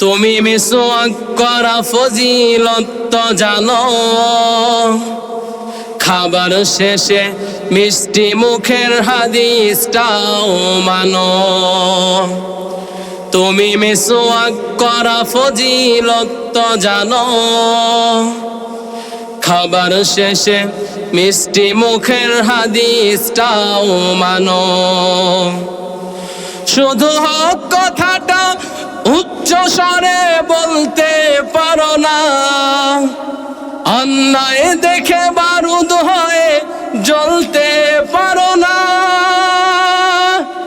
তুমি মিসওয়াক করা ফজিলত তো জানো, খাবার শেষে মিষ্টি মুখের হাদিসটাও মানো। তুমি মিসওয়াক করা ফজিলত তো জানো, খাবার শেষে মিষ্টি মুখের হাদিসটাও মানো। শুধু হক কথাটা উচ্চ স্বরে বলতে পারো না, অন্যায় দেখে বারুদ হয়ে জ্বলতে পারো না।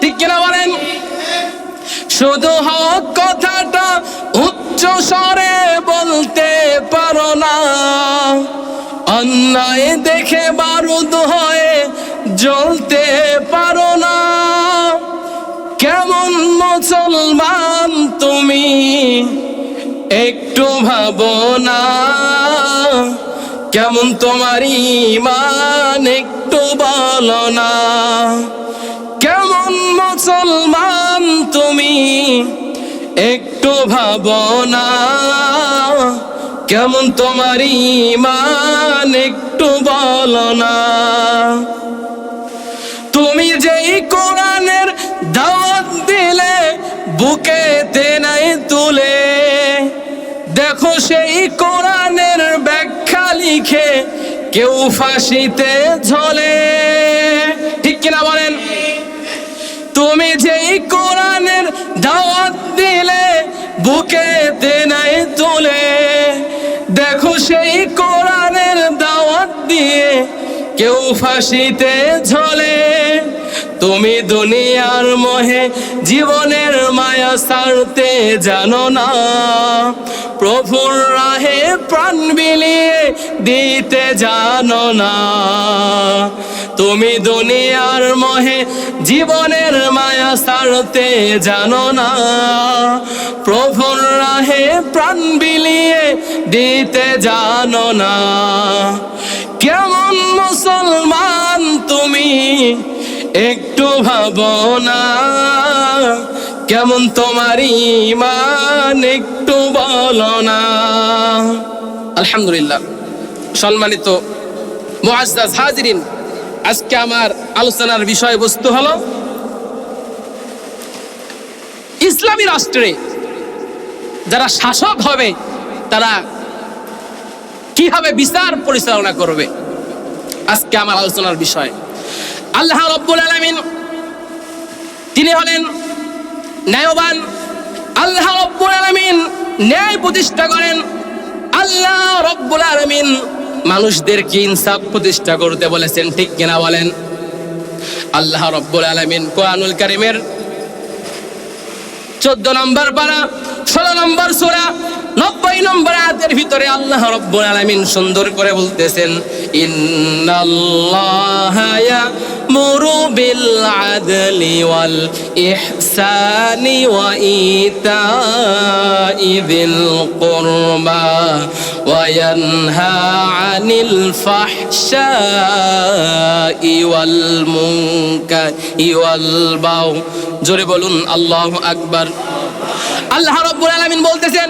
ঠিক কিনা বলেন? শুধু হক কথাটা উচ্চ স্বরে বলতে পারো না, অন্যায় দেখে বারুদ হয়ে জ্বলতে পারো না। কেমন মুসলমান তুমি একটু ভাবো না, কেমন তোমার ঈমান একটু বলো না। কেমন মুসলমান তুমি একটু ভাবো না, কেমন তোমার ঈমান একটু বলো না। তুমি যেই কোরআনের দাওয়াত দিলে বুকেতে নাই তুলে, দেখো সেই কোরআনের ব্যাখ্যা লিখে কেউ ফাঁসিতে ঝোলে। ঠিক কিনা বলেন? তুমি যেই কোরআনের দাওয়াত দিলে বুকেতে নাই তুলে, দেখো সেই কোরআনের দাওয়াত দিয়ে কেউ ফাঁসিতে ঝোলে। তুমি দুনিয়ার মোহে জীবনের মায়া ছাড়তে জানো না, প্রভুর রাহে প্রাণ বিলিয়ে দিতে জানো না। তুমি দুনিয়ার মোহে জীবনের মায়া ছাড়তে জানো না, প্রভুর রাহে প্রাণ বিলিয়ে দিতে জানো না। কেমন মুসলমান তুমি একটু ভাবো না, কেমন তোমার ঈমান একটু বলো না। আলহামদুলিল্লাহ। সম্মানিত মুআজ্জাজ হাজিরিন, আজকে আমার আলোচনার বিষয়বস্তু হলো ইসলামী রাষ্ট্রে যারা শাসক হবে তারা কিভাবে বিচার পরিচালনা করবে, আজকে আমার আলোচনার বিষয়। আল্লাহ রাব্বুল আলামিন তিনি হলেন ন্যায়বান। আল্লাহ রাব্বুল আলামিন ন্যায় প্রতিষ্ঠা করেন। আল্লাহ রাব্বুল আলামিন মানুষদেরকে ইনসাফ প্রতিষ্ঠা করতে বলেছেন। ঠিক কিনা বলেন? আল্লাহ রাব্বুল আলামিন কোরআনুল কারীমের 14 নম্বর পারা 16 নম্বর সূরা 90 নম্বর আয়াতের ভিতরে আল্লাহ রাব্বুল আলামিন সুন্দর করে বলতেছেন, ইন্নাল্লাহা ইয়ামুরু বিল আদলি ওয়াল ইহসানি ওয়া ইতাই যিল কুরবা ওয়া ইয়ানহা আনিল ফাহশাই ওয়াল মুনকারি ওয়াল বাগই। জোরে বলুন আল্লাহু আকবার। আল্লাহ রাব্বুল আলামিন বলতেছেন,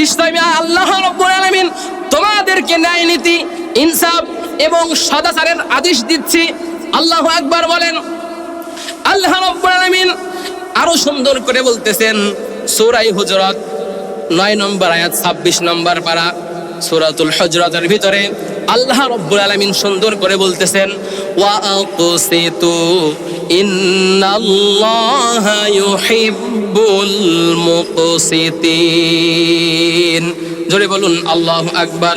নিশ্চয় আমি আল্লাহ রাব্বুল আলামিন তোমাদেরকে ন্যায় নীতি, ইনসাফ এবং সদাচারের আদেশ দিচ্ছি। আল্লাহু আকবার বলেন। আল্লাহ রাব্বুল আলামিন আরো সুন্দর করে বলতেছেন সূরা হুজুরাত 9 নম্বর আয়াত 26 নম্বর পারা সূরাতুল হুজুরাতের ভিতরে আল্লাহ রাব্বুল আলামিন সুন্দর করে বলতেছেন, ওয়া আকুসিতু ইন্নাল্লাহা ইউহিব্বুল মুকসিতিন। জোরে বলুন আল্লাহু আকবার।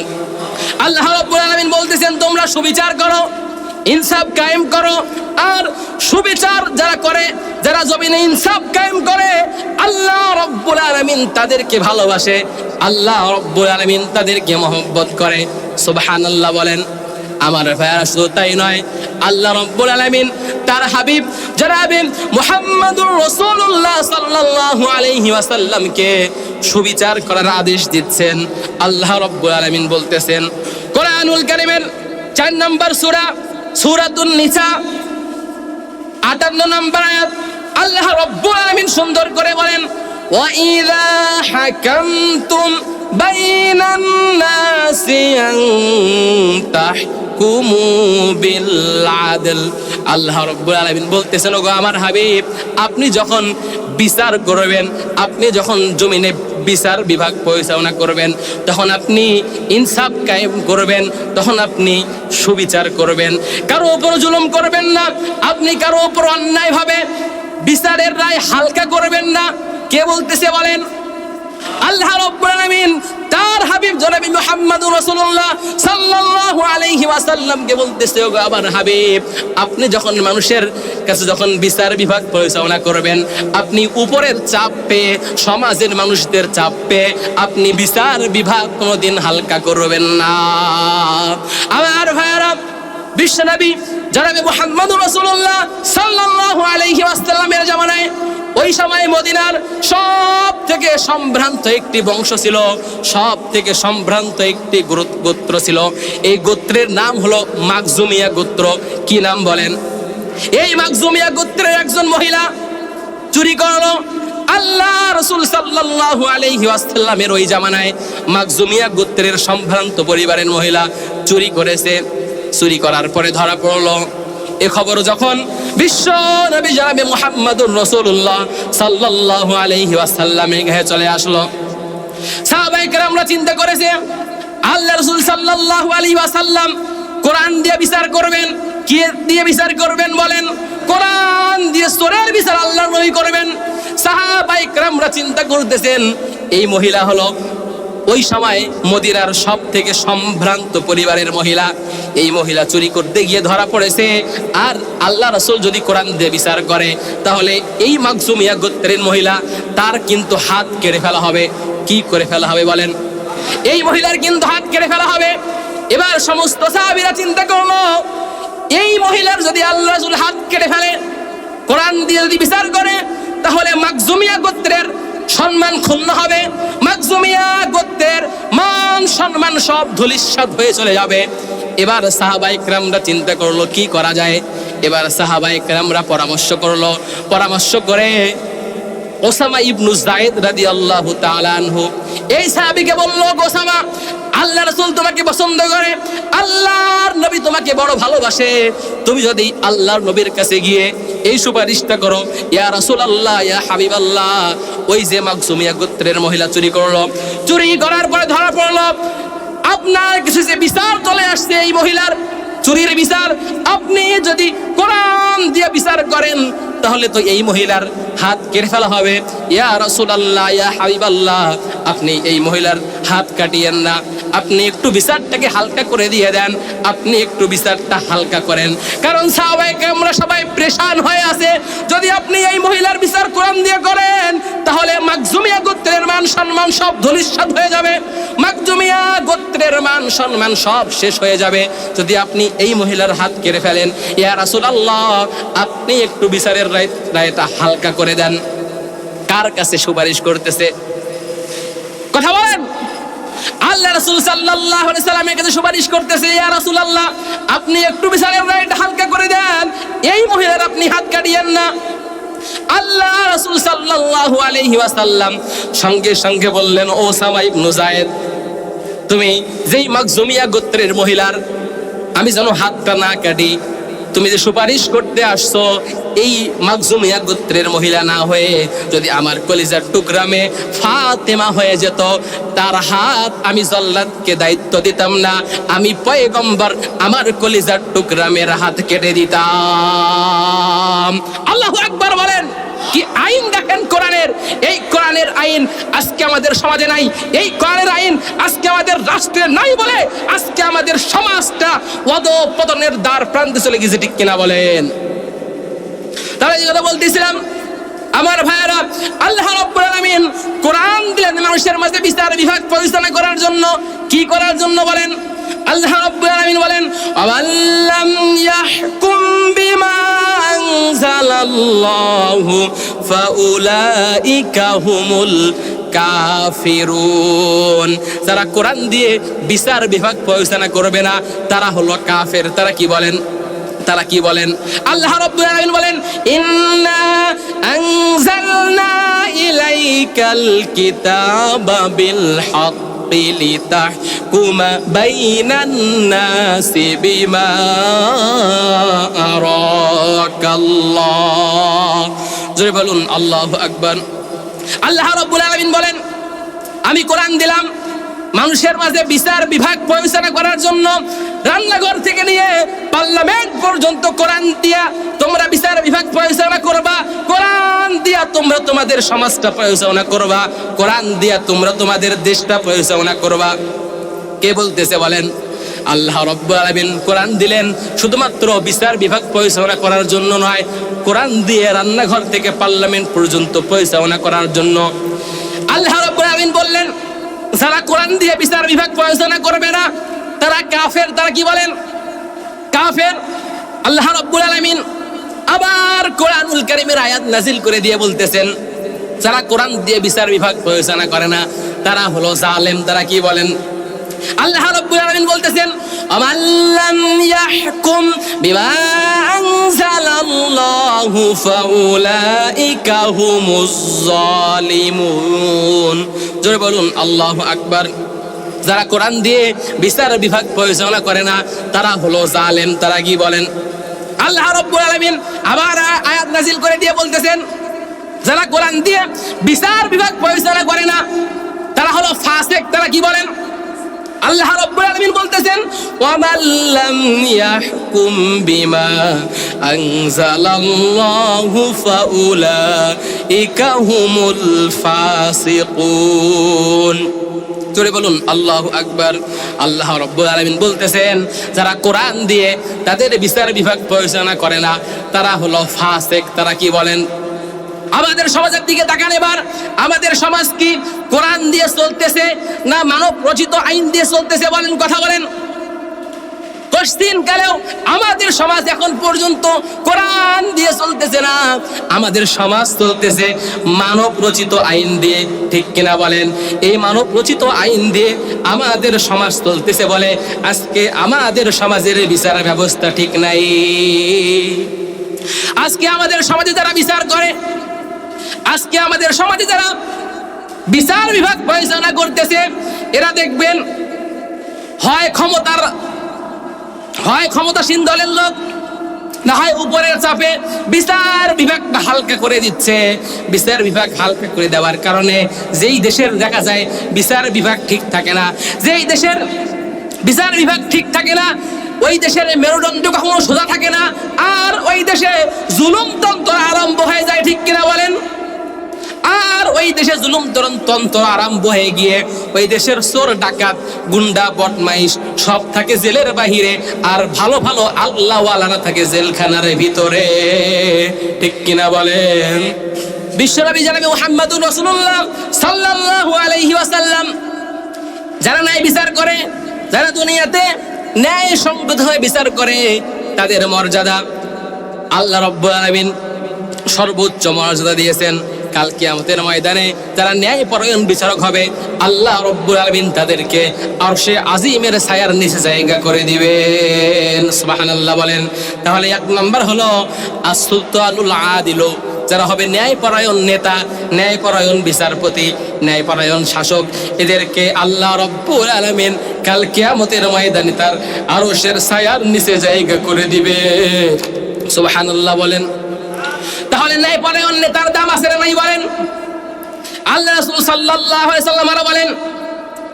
আল্লাহ রাব্বুল আলামিন বলতেছেন, তোমরা সুবিচার করো, ইনসাফ কায়েম করো। আর সুবিচার যারা করে, যারা জমিনে ইনসাফ কায়েম করে, আল্লাহ রাব্বুল আলামিন তাদেরকে ভালোবাসে, আল্লাহ রাব্বুল আলামিন তাদেরকে মহব্বত করে। সুবহানাল্লাহ বলেন। আমার ভাইরা, শুধু তাই নয়, আল্লাহ রাব্বুল আলামিন তার হাবিব জনাবে মুহাম্মদুর রাসূলুল্লাহ সাল্লাল্লাহু আলাইহি ওয়াসাল্লামকে সুবিচার করার আদেশ দিচ্ছেন। আল্লাহ রাব্বুল আলামিন বলতেছেন কোরআনুল কারীমের 4 নম্বর সূরা সূরাতুন নিসা 58 নম্বর আয়াত, আল্লাহ রাব্বুল আলামিন সুন্দর করে বলেন, وإذا حكمتم بين الناس أن تحكموا بالعدل আল্লাহ রাব্বুল আলামিন বলতেছেন, ওগো আমার হাবিব, আপনি যখন বিচার করবেন, আপনি যখন জমিনে বিচার বিভাগ পরিচালনা করবেন, তখন আপনি ইনসাফ কায়েম করবেন, তখন আপনি সুবিচার করবেন, কারো উপর জুলুম করবেন না, আপনি কারো উপর অন্যায়ভাবে বিচারের রায় হালকা করবেন না। কে বলতেছে বলেন? আল্লাহ রাব্বুল আলামিন তার হাবিব জনাব মুহাম্মদুর রাসূলুল্লাহ সাল্লাল্লাহু আলাইহি ওয়াসাল্লাম কে বলতেছে, ওগো আমার হাবিব, আপনি যখন মানুষের কাছে যখন বিচার বিভাগ পরিচালনা করবেন, আপনি উপরের চাপ পেয়ে, সমাজের মানুষদের চাপ পেয়ে আপনি বিচার বিভাগ কোনোদিন হালকা করবেন না। আমার ভাইরা, বিশ্বনবী জনাব মুহাম্মদুর রাসূলুল্লাহ সাল্লাল্লাহু আলাইহি ওয়াসাল্লামের জামানায় ওই সময় মদিনার সব থেকে সম্ভ্রান্ত একটি বংশ ছিল, সব থেকে সম্ভ্রান্ত একটি গোত্র ছিল। এই গোত্রের নাম হলো মাখজুমিয়া গোত্র। কি নাম বলেন? এই মাখজুমিয়া গোত্রের একজন মহিলা চুরি করলো। আল্লাহ রাসূল সাল্লাল্লাহু আলাইহি ওয়াসাল্লামের ওই জামানায় মাখজুমিয়া গোত্রের সম্ভ্রান্ত পরিবারের মহিলা চুরি করেছে। চুরি করার পরে ধরা পড়লো। এ খবর যখন বিশ্ব নবী জনাবে মুহাম্মদুর রাসূলুল্লাহ সাল্লাল্লাহু আলাইহি ওয়াসাল্লামের কাছে চলে আসলো, সাহাবায়ে কেরামরা চিন্তা করেছে আল্লাহ রাসূল সাল্লাল্লাহু আলাইহি ওয়াসাল্লাম কোরআন দিয়ে বিচার করবেন। কি দিয়ে বিচার করবেন বলেন? কোরআন দিয়ে সূরার বিচার আল্লাহর নবী করবেন। সাহাবায়ে কেরামরা চিন্তা করতেছেন, এই মহিলা হলো ওই সময় মদিনার সব থেকে সম্ভ্রান্ত পরিবারের মহিলা। এই মহিলা চুরি করতে গিয়ে ধরা পড়েছে, আর আল্লাহ রাসূল যদি কোরআন দিয়ে বিচার করে তাহলে এই মাখজুমিয়া গোত্রের মহিলা, তার কিন্তু হাত কেটে ফেলা হবে। কি করে ফেলা হবে বলেন? এই মহিলার কিন্তু হাত কেটে ফেলা হবে। এবার সমস্ত সাহাবীরা চিন্তা করলো, এই মহিলার যদি আল্লাহ রাসূল হাত কেটে ফেলে, কোরআন দিয়ে যদি বিচার করে, তাহলে মাখজুমিয়া গোত্রের সম্মান ক্ষুণ্ণ হবে, মাখজুমিয়া গোত্রের মান সম্মান সব ধূলিসাৎ হয়ে চলে যাবে। এবার সাহাবায়ে কেরামরা চিন্তা করলো কি করা যায়। এবার সাহাবায়ে কেরামরা পরামর্শ করে ওসামা ইবনু যায়েদ রাদিয়াল্লাহু তাআলা আনহু এই সাহাবীকে বলল, ওসামা, আল্লাহ রাসূল তোমাকে পছন্দ করে, আল্লাহর নবী তোমাকে বড় ভালোবাসে, তুমি যদি আল্লাহর নবীর কাছে গিয়ে এই সুপারিশটা করো, ইয়া রাসূলুল্লাহ, ইয়া হাবিবাল্লাহ, ওই যে মাখজুমিয়া গোত্রের মহিলা চুরি করলো, চুরি করার পরে ধরা পড়লো, আপনার কিছু যে বিচার চলে আসছে এই মহিলার চুরির বিচার, আপনি যদি কোরআন দিয়ে বিচার করেন তাহলে তো এই মহিলার হাত কেটে ফেলা হবে। ইয়া রাসূলুল্লাহ, ইয়া হাবিবাল্লাহ, আপনি এই মহিলার হাত কাটিয়েন না, আপনি একটু বিচারটাকে হালকা করে দিয়ে দেন, আপনি একটু বিচারটা হালকা করেন। কারণ সাহাবায়ে কেরামরা সবাই প্রেশান হয়ে আছে, যদি আপনি এই মহিলার বিচার কোরআন দিয়ে করেন তাহলে মাখজুমিয়া গোত্রের মান সম্মান সব ধূলিসাৎ হয়ে যাবে, মাখজুমিয়া গোত্রের মান সম্মান সব শেষ হয়ে যাবে যদি আপনি এই মহিলার হাত কেটে ফেলেন। ইয়া রাসূলুল্লাহ, আপনি একটু বিচারের রায়টা হালকা করে দেন। কার কাছে সুপারিশ করতেছে? কথা বলেন। আল্লাহ রাসূল সাল্লাল্লাহু আলাইহি সাল্লামের কাছে সুপারিশ করতেছে, ইয়া রাসূলুল্লাহ, আপনি একটু বিচারের রায়টা হালকা করে দেন, এই মহিলার আপনি হাত কাটিয়েন না। আল্লাহ রাসূল সাল্লাল্লাহু আলাইহি ওয়াসাল্লাম সঙ্গে সঙ্গে বললেন, ওসামা ইবনু যায়েদ, তুমি যেই মাখজুমিয়া গোত্রের মহিলার আমি যেন হাতটা না কাটি, তুমি যে সুপারিশ করতে আসছো এই মাখজুমিয়া গোত্রের মহিলা না হয়ে যদি আমার কলিজার টুকরামে ফাতেমা হয়ে যেত, তার হাত আমি জল্লাদকে দায়িত্ব দিতাম না, আমি পয়গম্বর আমার কলিজার টুকরামের হাত কেটে দিতাম। আল্লাহু আকবার বলেন। কি আইন দেখেন কোরআনের! এই কোরআনের আইন আজকে আমাদের সমাজে নাই, এই কোরআনের আইন আজকে আমাদের রাষ্ট্রে নাই বলে আজকে আমাদের সমাজটা অধঃপতনের দ্বার প্রান্তে চলে গেছে, ঠিক কিনা বলেন? তাহলে এই কথা বলতেছিলাম আমার ভাইয়েরা, আল্লাহ রাব্বুল আলামিন কোরআন দিলেন মানুষের মাঝে বিচার বিভাগ পরিচালনা করার জন্য। কি করার জন্য বলেন? আল্লাহ রাব্বুল আলামিন বলেন, আওয়াল্লাম ইয়াহকুম বিমা আনজালাল্লাহু ফাউলাইকা হুমুল কাফিরুন। যারা কোরআন দিয়ে বিচার বিভাগ পরিচালনা করবে না তারা হলো কাফের। তারা কি বলেন? তারা কি বলেন? আল্লাহ রাব্বুল আলামিন বলেন, ইন্না আনজালনা ইলাইকাল কিতাবা বিল হাক্কি লিতাহকুমা বাইনান নাসি বিমা আরাকাল্লাহ। জোরে বলুন আল্লাহু আকবার। আল্লাহ রাব্বুল আলামিন বলেন, আমি কোরআন দিলাম মানুষের মাঝে বিচার বিভাগ পরিচালনা করার জন্য। রান্নাঘর থেকে নিয়ে পার্লামেন্ট পর্যন্ত কোরআন দিয়া তোমরা বিচার বিভাগ পরিচালনা করবা, কোরআন দিয়া তোমরা তোমাদের সমাজটা পরিচালনা করবা, কোরআন দিয়া তোমরা তোমাদের দেশটা পরিচালনা করবা। কে বলতেছে বলেন? আল্লাহ রাব্বুল আলামিন কোরআন দিলেন শুধুমাত্র বিচার বিভাগ পরিচালনা করার জন্য নয়, কোরআন দিয়ে রান্নাঘর থেকে পার্লামেন্ট পর্যন্ত পরিচালনা করার জন্য। আল্লাহ রাব্বুল আলামিন বললেন, যারা কোরআন দিয়ে বিচার বিভাগ পরিচালনা করবে না তারা কাফের। তারা কি বলেন? কাফের। আল্লাহ রাব্বুল আলামিন আবার কোরআনুল কারীমের আয়াত নাজিল করে দিয়ে বলতেছেন, যারা কোরআন দিয়ে বিচার বিভাগ পরিচালনা করে না তারা হলো জালেম। তারা কি বলেন? আল্লাহ রাব্বুল আলামিন বলতেছেন, আমাল্লাম ইয়াহকুম বিমা আনজালাল্লাহু ফাউলাইকা হুমুজ জালিমুন। জোরে বলুন আল্লাহু আকবার। যারা কোরআন দিয়ে বিচার বিভাগ পরিচালনা করে না তারা হলো জালেম। তারা কি বলেন? আল্লাহ রাব্বুল আলামিন আবার আয়াত নাজিল করে দিয়ে বলতেছেন, যারা কোরআন দিয়ে বিচার বিভাগ পরিচালনা করে না তারা হলো ফাসিক। তারা কি বলেন? আল্লাহ রাব্বুল আলামিন বলতেছেন, ওয়ামাল্লাম ইয়াহকুম বিমা আনজালাল্লাহু ফাউলাইকা হুমুল ফাসিকুন। জোরে বলুন আল্লাহু আকবার। আল্লাহ রাব্বুল আলামিন বলতেছেন, যারা কোরআন দিয়ে তাদের বিচার বিভাগ পরিচালনা করে না তারা হলো ফাসিক। তারা কি বলেন? আমাদের সমাজের দিকে তাকান এবার। আমাদের সমাজ কি কোরআন দিয়ে চলতেছে না মানব রচিত আইন দিয়ে চলতেছে? বলেন, কথা বলেন। কষ্টিন কালেও আমাদের সমাজ এখন পর্যন্ত কোরআন দিয়ে চলতেছে না, আমাদের সমাজ চলতেছে মানব রচিত আইন দিয়ে। ঠিক কিনা বলেন? এই মানব রচিত আইন দিয়ে আমাদের সমাজ চলতেছে বলে আজকে আমাদের সমাজের বিচার ব্যবস্থা ঠিক নাই। আজকে আমাদের সমাজে যারা বিচার করে, আজকে আমাদের সমাজে যারা বিচার বিভাগ পরিচালনা করতেছে, এরা দেখবেন হয় ক্ষমতাসীন দলের লোক, না হয় উপরের চাপে বিচার বিভাগটা হালকা করে দিচ্ছে। বিচার বিভাগ হালকা করে দেওয়ার কারণে যেই দেশের দেখা যায় বিচার বিভাগ ঠিক থাকে না, যেই দেশের বিচার বিভাগ ঠিক থাকে না ওই দেশের মেরুদণ্ড কখনো সোজা থাকে না, আর ওই দেশে জুলুমতন্ত্র আরম্ভ হয়ে যায়। ঠিক কিনা বলেন? আর ওই দেশে জুলুমতন্ত্র আরম্ভ হয়ে গিয়ে ওই দেশের চোর ডাকাত গুন্ডা বদমাইশ সব থাকে জেলের বাহিরে, আর ভালো ভালো আল্লাহওয়ালারা থাকে জেলখানার ভিতরে। ঠিক কিনা বলেন? বিশ্বনবী জনাবে মুহাম্মদুর রাসূলুল্লাহ সাল্লাল্লাহু আলাইহি ওয়াসাল্লাম যারা ন্যায় বিচার করে, যারা দুনিয়াতে ন্যায় সংগত হয়ে বিচার করে, তাদের মর্যাদা আল্লাহ রাব্বুল আলামিন সর্বোচ্চ মর্যাদা দিয়েছেন। কাল কিয়ামতের ময়দানে যারা ন্যায়পরায়ণ বিচারক হবে, আল্লাহ রাব্বুল আলামিন তাদেরকে আরশে আজিমের ছায়ার নিচে জায়গা করে দিবেন। সুবহানাল্লাহ বলেন। তাহলে এক নাম্বার হলো আস-সুলতানুল আদিল, যারা হবে ন্যায়পরায়ণ নেতা, ন্যায়পরায়ণ বিচারপতি, ন্যায়পরায়ণ শাসক, এদেরকে আল্লাহ রাব্বুল আলামিন কাল কিয়ামতের ময়দানে তার আরশের ছায়ার নিচে জায়গা করে দিবে। সুবহানাল্লাহ বলেন। তাহলে ন্যায়পরায়ণ নেতার দাম আছে না নাই বলেন? আল্লাহ রাসূল সাল্লাল্লাহু আলাইহি ওয়াসাল্লাম আরো বলেন,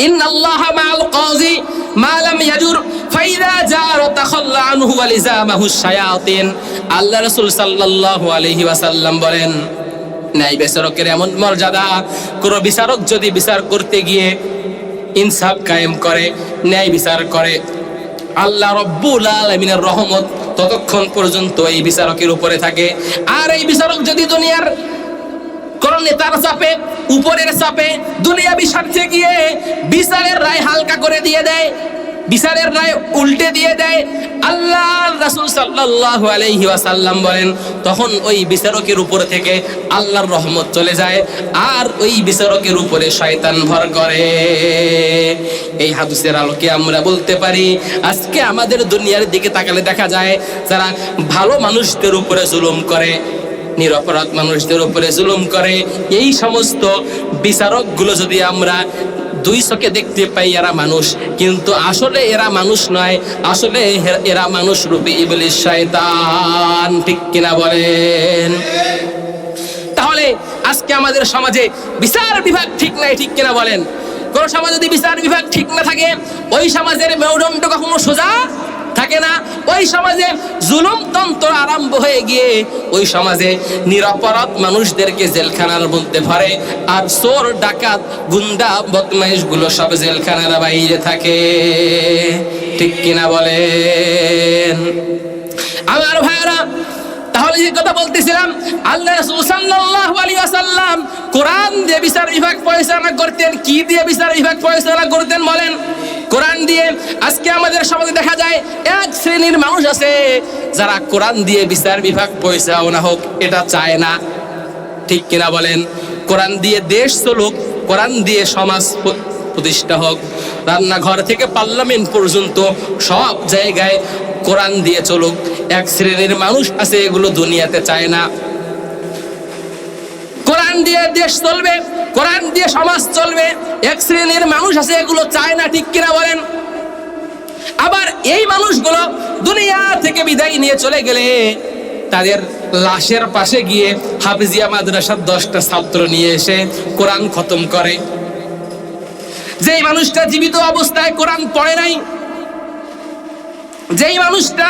ইন্নাল্লাহা মাআল কাযী মা লাম ইয়াজুর ফাইযা জারা তাখাল্লা আনহু ওয়া লিজামাহু শায়াতিন। আল্লাহ রাসূল সাল্লাল্লাহু আলাইহি ওয়াসাল্লাম বলেন, ন্যায় বিচারকের এমন মর্যাদা, কোন বিচারক যদি বিচার করতে গিয়ে ইনসাফ কায়েম করে, ন্যায় বিচার করে, আল্লাহ রাব্বুল আলামিনের রহমত ততক্ষণ পর্যন্ত এই বিচারকের উপরে থাকে। আর এই বিচারক যদি দুনিয়ার কোন নেতার চাপে, উপরের চাপে, দুনিয়াবি স্বার্থে গিয়ে বিচারের রায় হালকা করে দিয়ে দেয়, বিচারের রায় উল্টে দিয়ে দেয়, আল্লাহ রাসূল সাল্লাল্লাহু আলাইহি ওয়াসাল্লাম বলেন তখন ওই বিচারকের উপর থেকে আল্লাহর রহমত চলে যায় আর ওই বিচারকের উপরে শয়তান ভর করে। এই হাদিসের আলোকে আমরা বলতে পারি আজকে আমাদের দুনিয়ার দিকে তাকালে দেখা যায় যারা ভালো মানুষদের উপরে জুলুম করে, নিরপরাধ মানুষদের উপরে জুলুম করে, এই সমস্ত বিচারকগুলো যদি আমরা দুই চোখে দেখতে পাই এরা মানুষ, কিন্তু আসলে এরা মানুষ নয়, আসলে এরা মানুষ রূপী ইবলিস শয়তান। ঠিক কিনা বলেন? তাহলে আজকে আমাদের সমাজে বিচার বিভাগ ঠিক নাই, ঠিক কিনা বলেন? কোন সমাজে যদি বিচার বিভাগ ঠিক না থাকে ওই সমাজের মেরুদণ্ড কখনো সোজা থাকে না। ওই সমাজে জুলুমতন্ত্র আরম্ভ হয়ে গিয়ে ওই সমাজে নিরপরাধ মানুষদেরকে জেলখানার মধ্যে ভরে, আর চোর ডাকাত গুন্ডা বদমাইশ গুলো সব জেলখানার বাইরে থাকে। ঠিক কিনা বলেন আমার ভাইরা? তাহলে যে কথা বলতেছিলাম, আল্লাহ রাসূল সাল্লাল্লাহু আলাইহি ওয়াসাল্লাম কোরআন দিয়ে বিচার বিভাগ পরিচালনা করতেন। কি দিয়ে বিচার বিভাগ পরিচালনা করতেন বলেন? কোরআন দিয়ে। আজকে আমাদের সমাজে দেখা যায় এক শ্রেণীর মানুষ আছে যারা কোরআন দিয়ে বিচার বিভাগ পরিচালনা হোক এটা চায় না। ঠিক কিনা বলেন? কোরআন দিয়ে দেশ চলুক, কোরআন দিয়ে সমাজ প্রতিষ্ঠা হোক, রান্নাঘর থেকে পার্লামেন্ট পর্যন্ত সব জায়গায় কোরআন দিয়ে চলুক। এক শ্রেণীর মানুষ আছে এগুলো দুনিয়াতে চায় না। কোরআন দিয়ে দেশ চলবে, কোরআন দিয়ে সমাজ চলবে, এক শ্রেণীর মানুষ আছে এগুলো চায় না। ঠিক কিনা বলেন? আবার এই মানুষগুলো দুনিয়া থেকে বিদায় নিয়ে চলে গেলে তাদের লাশের পাশে গিয়ে হাফিজিয়া মাদ্রাসার 10টা ছাত্র নিয়ে এসে কোরআন খতম করে। যেই মানুষটা জীবিত অবস্থায় কোরআন পড়ে নাই, যেই মানুষটা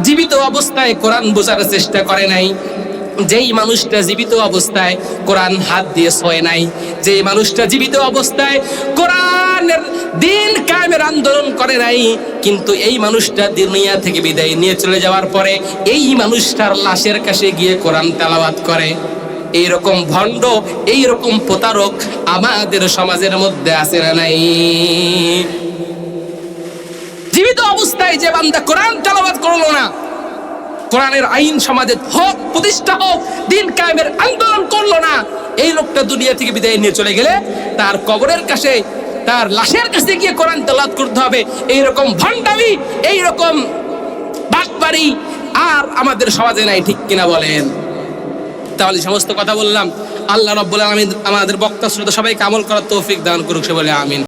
জীবিত অবস্থায় কোরআন বোঝার চেষ্টা করে নাই, যেই মানুষটা জীবিত অবস্থায় কোরআন হাত দিয়ে ছোঁয় নাই, যেই মানুষটা জীবিত অবস্থায় কোরআনের দিন কায়েমের আন্দোলন করে নাই, কিন্তু এই মানুষটা দুনিয়া থেকে বিদায় নিয়ে চলে যাওয়ার পরে এই মানুষটার লাশের কাছে গিয়ে কোরআন তেলাওয়াত করে, এইরকম ভণ্ড, এইরকম প্রতারক আমাদের সমাজের মধ্যে আছে না নাই? জীবিত অবস্থায় যে বান্দা কোরআন তেলাওয়াত করলো না, কোরআনের আইন সমাজে হোক প্রতিষ্ঠা হোক, দিন কায়েমের আন্দোলন করলো না, এই লোকটা দুনিয়া থেকে বিদায় নিয়ে চলে গেলে তার কবরের কাছে, তার লাশের কাছে গিয়ে কোরআন তেলাওয়াত করতে হবে। এইরকম ভণ্ডামি, এইরকম বাটপারি আর আমাদের সমাজে নাই। ঠিক কিনা বলেন? তাহলে সমস্ত কথা বললাম, আল্লাহ রাব্বুল আলামিন আমাদের বক্তা শ্রোতা সবাইকে আমল করার তৌফিক দান করুক, সে বলে আমিন।